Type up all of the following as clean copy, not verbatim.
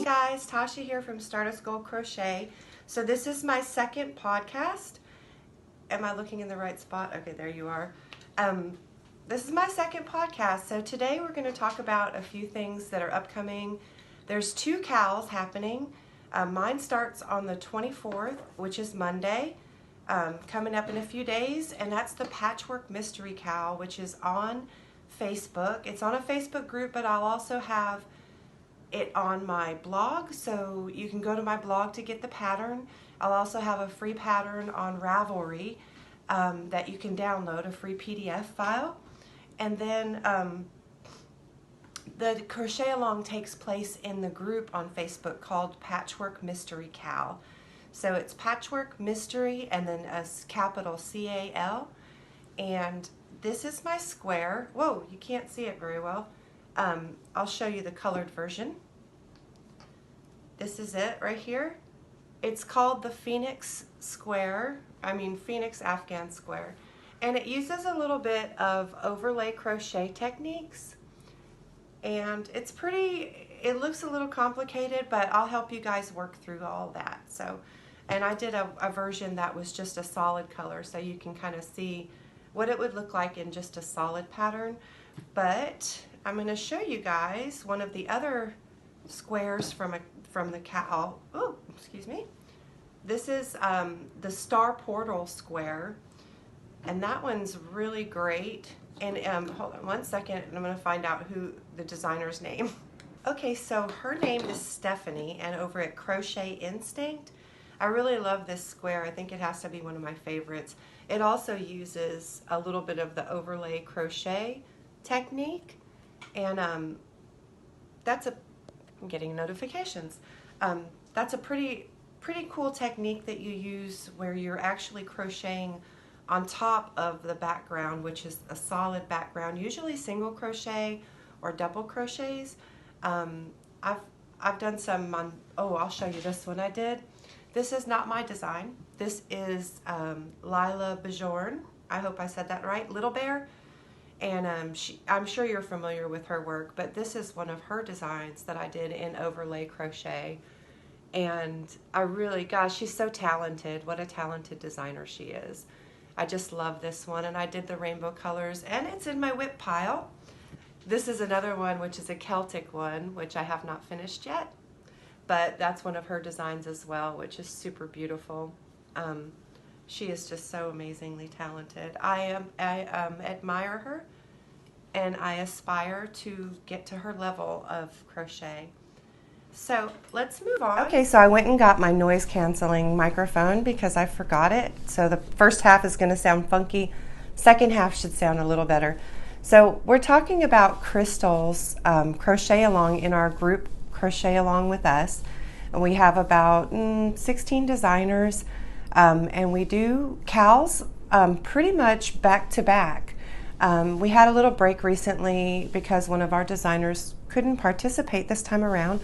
Hey guys, Tasha here from Stardust Gold Crochet. So this is my second podcast. Am I looking in the right spot? Okay, there you are. This is my second podcast. So today we're going to talk about a few things that are upcoming. There's 2 cows happening. Mine starts on the 24th, which is Monday, coming up in a few days, and that's the Patchwork Mystery Cow, which is on Facebook. It's on a Facebook group, but I'll also have it on my blog, so you can go to my blog to get the pattern. I'll also have a free pattern on Ravelry that you can download, a free PDF file. And then the crochet along takes place in the group on Facebook called Patchwork Mystery Cow. So it's Patchwork Mystery and then a capital C-A-L. And this is my square. Whoa, you can't see it very well. I'll show you the colored version. This is it right here. It's called the Phoenix Afghan square. And it uses a little bit of overlay crochet techniques. And it's pretty, it looks a little complicated, but I'll help you guys work through all that. So, and I did a version that was just a solid color, so you can kind of see what it would look like in just a solid pattern. But I'm going to show you guys one of the other squares from the cow. Oh, excuse me. This is the Star Portal square, and that one's really great. And hold on one second, and I'm going to find out who the designer's name. Okay, so her name is Stephanie, and over at Crochet Instinct. I really love this square. I think it has to be one of my favorites. It also uses a little bit of the overlay crochet technique, and I'm getting notifications. That's a pretty cool technique that you use where you're actually crocheting on top of the background, which is a solid background, usually single crochet or double crochets. I've done some on, I'll show you this one I did. This is not my design. This is Lila Bajorn. I hope I said that right, Little Bear. And I'm sure you're familiar with her work, but this is one of her designs that I did in overlay crochet. And gosh, she's so talented. What a talented designer she is. I just love this one, and I did the rainbow colors, and it's in my whip pile. This is another one, which is a Celtic one, which I have not finished yet, but that's one of her designs as well, which is super beautiful. She is just so amazingly talented. I admire her, and I aspire to get to her level of crochet. So let's move on. Okay, so I went and got my noise canceling microphone because I forgot it. So the first half is going to sound funky. Second half should sound a little better. So we're talking about Crystal's crochet along in our group Crochet Along with Us. And we have about 16 designers, and we do cows pretty much back to back. We had a little break recently because one of our designers couldn't participate this time around.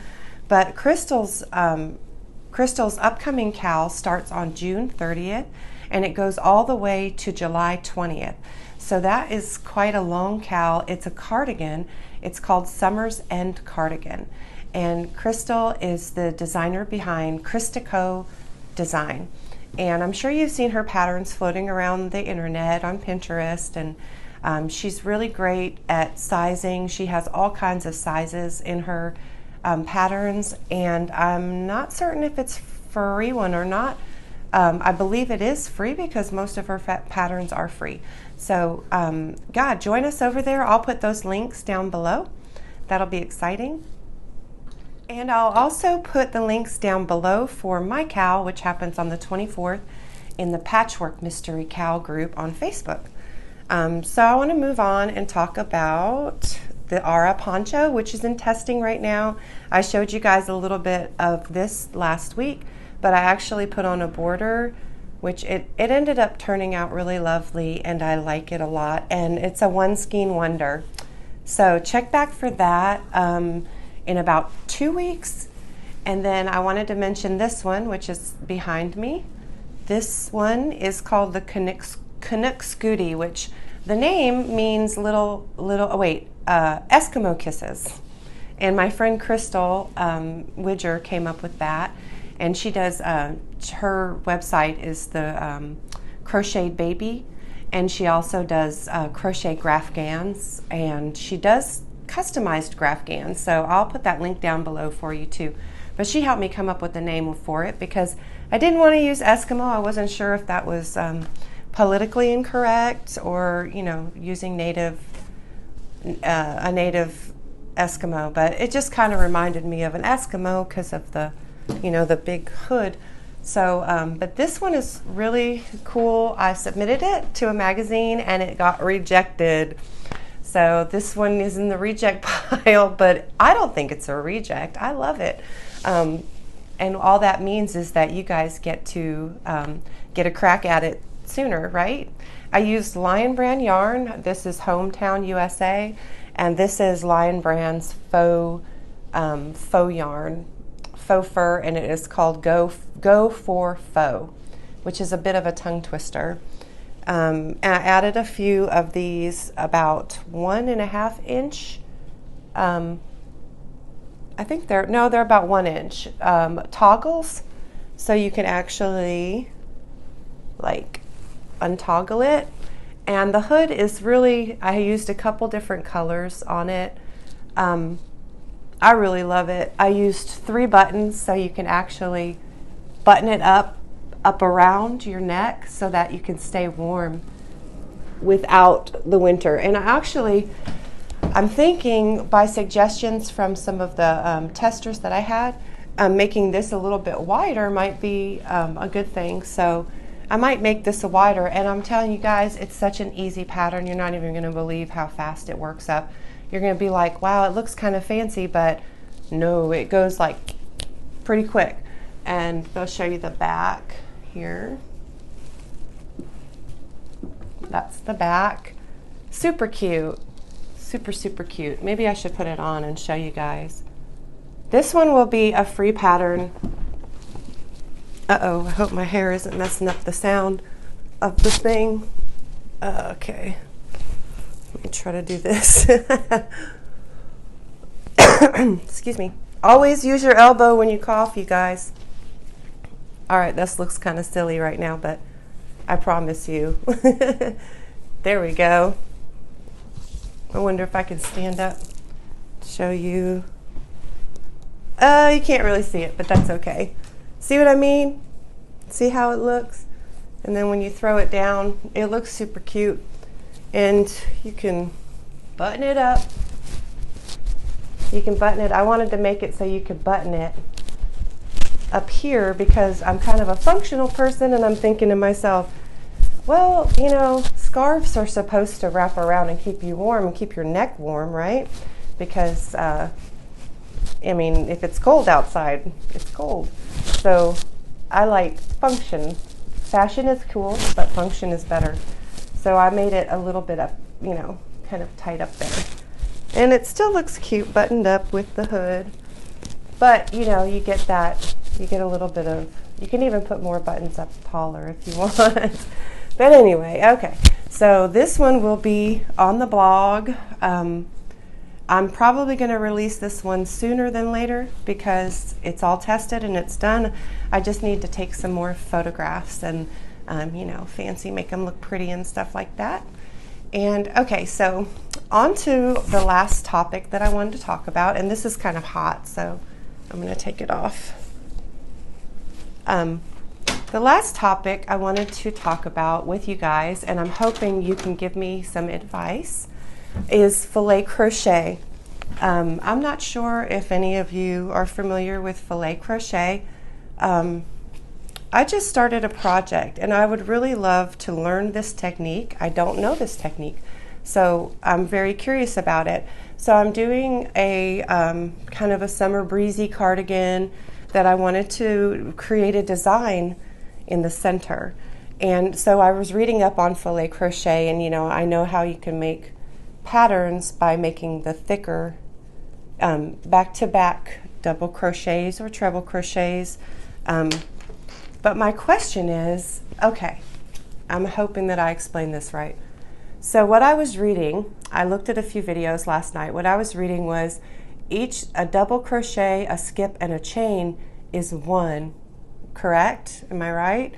But Crystal's upcoming cow starts on June 30th, and it goes all the way to July 20th. So that is quite a long cow. It's a cardigan. It's called Summer's End Cardigan. And Crystal is the designer behind Christico Design. And I'm sure you've seen her patterns floating around the internet on Pinterest. And she's really great at sizing. She has all kinds of sizes in her patterns, and I'm not certain if it's free one or not. I believe it is free because most of her patterns are free. So join us over there. I'll put those links down below. That'll be exciting. And I'll also put the links down below for my cow, which happens on the 24th in the Patchwork Mystery Cow group on Facebook. So I want to move on and talk about the Ara Poncho, which is in testing right now. I showed you guys a little bit of this last week, but I actually put on a border, which it ended up turning out really lovely, and I like it a lot, and it's a one skein wonder. So check back for that in about 2 weeks. And then I wanted to mention this one, which is behind me. This one is called the Canuck Scooty, which the name means Eskimo kisses. And my friend Crystal Widger came up with that, and she does, her website is the Crocheted Baby, and she also does crochet graphgans, and she does customized graphgans, so I'll put that link down below for you too. But she helped me come up with the name for it because I didn't want to use Eskimo. I wasn't sure if that was politically incorrect, or using a native Eskimo, but it just kind of reminded me of an Eskimo because of the the big hood. So but this one is really cool. I submitted it to a magazine and it got rejected, so this one is in the reject pile, but I don't think it's a reject. I love it. And all that means is that you guys get to get a crack at it sooner, right? I used Lion Brand yarn. This is Hometown USA, and this is Lion Brand's faux yarn, faux fur, and it is called Go for Faux, which is a bit of a tongue twister. And I added a few of these about 1.5 inch. I think they're about 1 inch toggles, so you can actually like untoggle it. And the hood is really, I used a couple different colors on it. I really love it. I used 3 buttons, so you can actually button it up around your neck so that you can stay warm without the winter. And I'm thinking, by suggestions from some of the testers that I had, making this a little bit wider might be a good thing. So I might make this a wider, and I'm telling you guys, it's such an easy pattern. You're not even going to believe how fast it works up. You're going to be like, wow, it looks kind of fancy, but no, it goes like pretty quick. And they'll show you the back here. That's the back. Super cute. Super, super cute. Maybe I should put it on and show you guys. This one will be a free pattern. Uh-oh, I hope my hair isn't messing up the sound of the thing. Okay. Let me try to do this. Excuse me. Always use your elbow when you cough, you guys. All right, this looks kind of silly right now, but I promise you. There we go. I wonder if I can stand up to show you. You can't really see it, but that's okay. See what I mean? See how it looks? And then when you throw it down, it looks super cute. And you can button it up. You can button it. I wanted to make it so you could button it up here because I'm kind of a functional person, and I'm thinking to myself, well, scarves are supposed to wrap around and keep you warm and keep your neck warm, right? Because, if it's cold outside, it's cold. So I like function. Fashion is cool, but function is better. So I made it a little bit up, kind of tight up there. And it still looks cute buttoned up with the hood. But, you get that, you get a little bit of, you can even put more buttons up taller if you want. But anyway, okay. So this one will be on the blog. I'm probably going to release this one sooner than later because it's all tested and it's done. I just need to take some more photographs and, fancy, make them look pretty and stuff like that. And okay, so on to the last topic that I wanted to talk about, and this is kind of hot, so I'm going to take it off. The last topic I wanted to talk about with you guys, and I'm hoping you can give me some advice, is filet crochet. I'm not sure if any of you are familiar with filet crochet. I just started a project, and I would really love to learn this technique. I don't know this technique, so I'm very curious about it. So I'm doing a kind of a summer breezy cardigan that I wanted to create a design in the center. And so I was reading up on filet crochet, and I know how you can make patterns by making the thicker back-to-back double crochets or treble crochets. But my question is, okay, I'm hoping that I explained this right. So what I was reading, I looked at a few videos last night. What I was reading was a double crochet, a skip, and a chain is 1, correct? Am I right?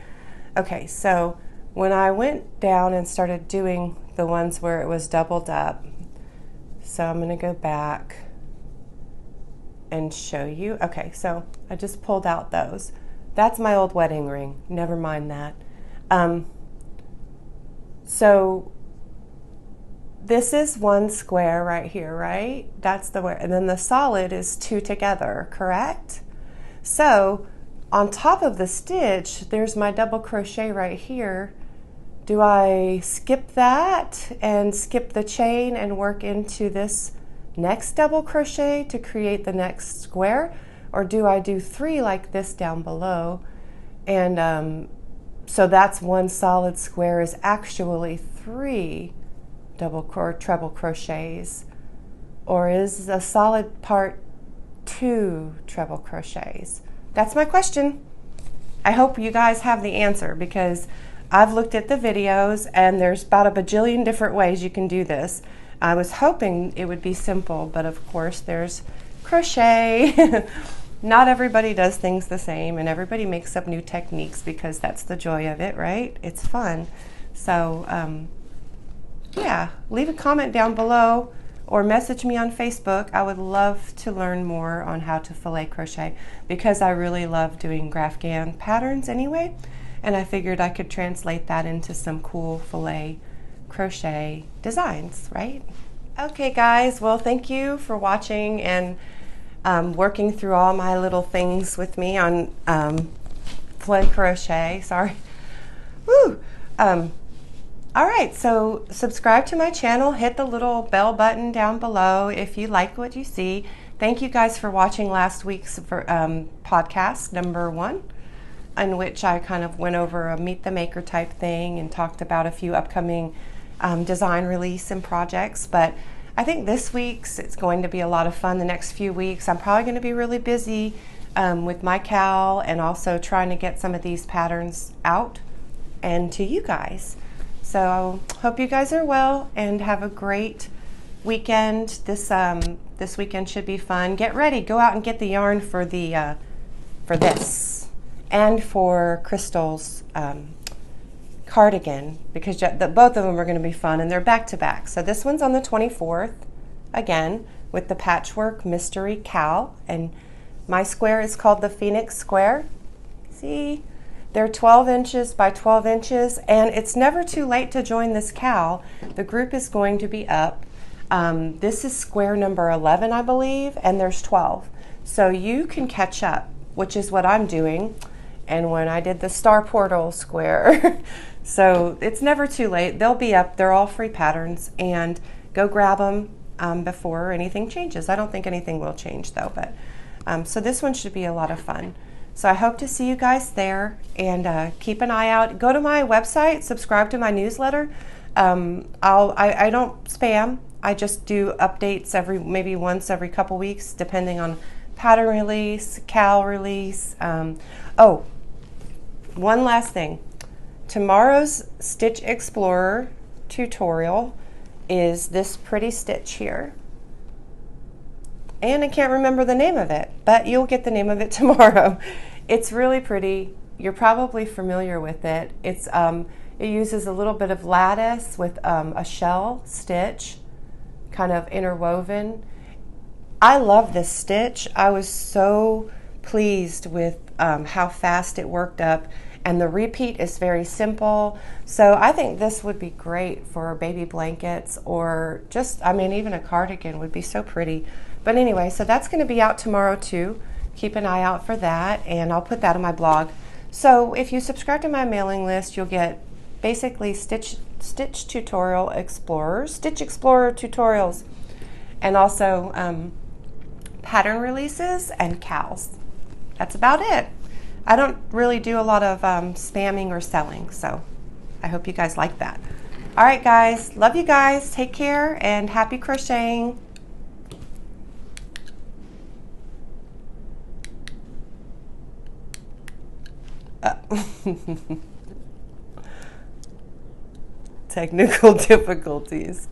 Okay, so when I went down and started doing the ones where it was doubled up, so I'm going to go back and show you. Okay, so I just pulled out those. That's my old wedding ring. Never mind that. So this is 1 square right here, right? That's the way, and then the solid is 2 together, correct? So on top of the stitch, there's my double crochet right here. Do I skip that and skip the chain and work into this next double crochet to create the next square? Or do I do 3 like this down below? And so that's 1 solid square is actually 3 treble crochets. Or is a solid part 2 treble crochets? That's my question. I hope you guys have the answer, because I've looked at the videos and there's about a bajillion different ways you can do this. I was hoping it would be simple, but of course there's crochet. Not everybody does things the same, and everybody makes up new techniques, because that's the joy of it, right? It's fun. So yeah, leave a comment down below or message me on Facebook. I would love to learn more on how to filet crochet, because I really love doing Grafghan patterns anyway, and I figured I could translate that into some cool filet crochet designs, right? Okay guys, well, thank you for watching and working through all my little things with me on filet crochet. Sorry. Woo! All right, so subscribe to my channel, hit the little bell button down below if you like what you see. Thank you guys for watching last week's podcast, number 1, in which I kind of went over a Meet the Maker type thing and talked about a few upcoming design release and projects. But I think this week's, it's going to be a lot of fun. The next few weeks, I'm probably going to be really busy with my cowl, and also trying to get some of these patterns out and to you guys. So I hope you guys are well and have a great weekend. This weekend should be fun. Get ready, go out and get the yarn for the for this and for Crystal's cardigan, because both of them are going to be fun, and they're back to back. So this one's on the 24th, again with the Patchwork Mystery Cowl, and my square is called the Phoenix Square. See? They're 12 inches by 12 inches, and it's never too late to join this cowl. The group is going to be up. This is square number 11, I believe, and there's 12. So you can catch up, which is what I'm doing, and when I did the Star Portal square. So it's never too late. They'll be up. They're all free patterns, and go grab them before anything changes. I don't think anything will change, though, but so this one should be a lot of fun. So I hope to see you guys there, and keep an eye out. Go to my website, subscribe to my newsletter. I don't spam. I just do updates maybe once every couple weeks, depending on pattern release, cowl release. Oh, one last thing. Tomorrow's Stitch Explorer tutorial is this pretty stitch here. And I can't remember the name of it, but you'll get the name of it tomorrow. It's really pretty. You're probably familiar with it. It uses a little bit of lattice with a shell stitch, kind of interwoven. I love this stitch. I was so pleased with how fast it worked up, and the repeat is very simple. So I think this would be great for baby blankets, or just, I mean, even a cardigan would be so pretty. But anyway, so that's going to be out tomorrow too. Keep an eye out for that, and I'll put that on my blog. So if you subscribe to my mailing list, you'll get basically Stitch Explorer tutorials, and also pattern releases and cowls. That's about it. I don't really do a lot of spamming or selling, so I hope you guys like that. All right, guys. Love you guys. Take care, and happy crocheting. Technical difficulties.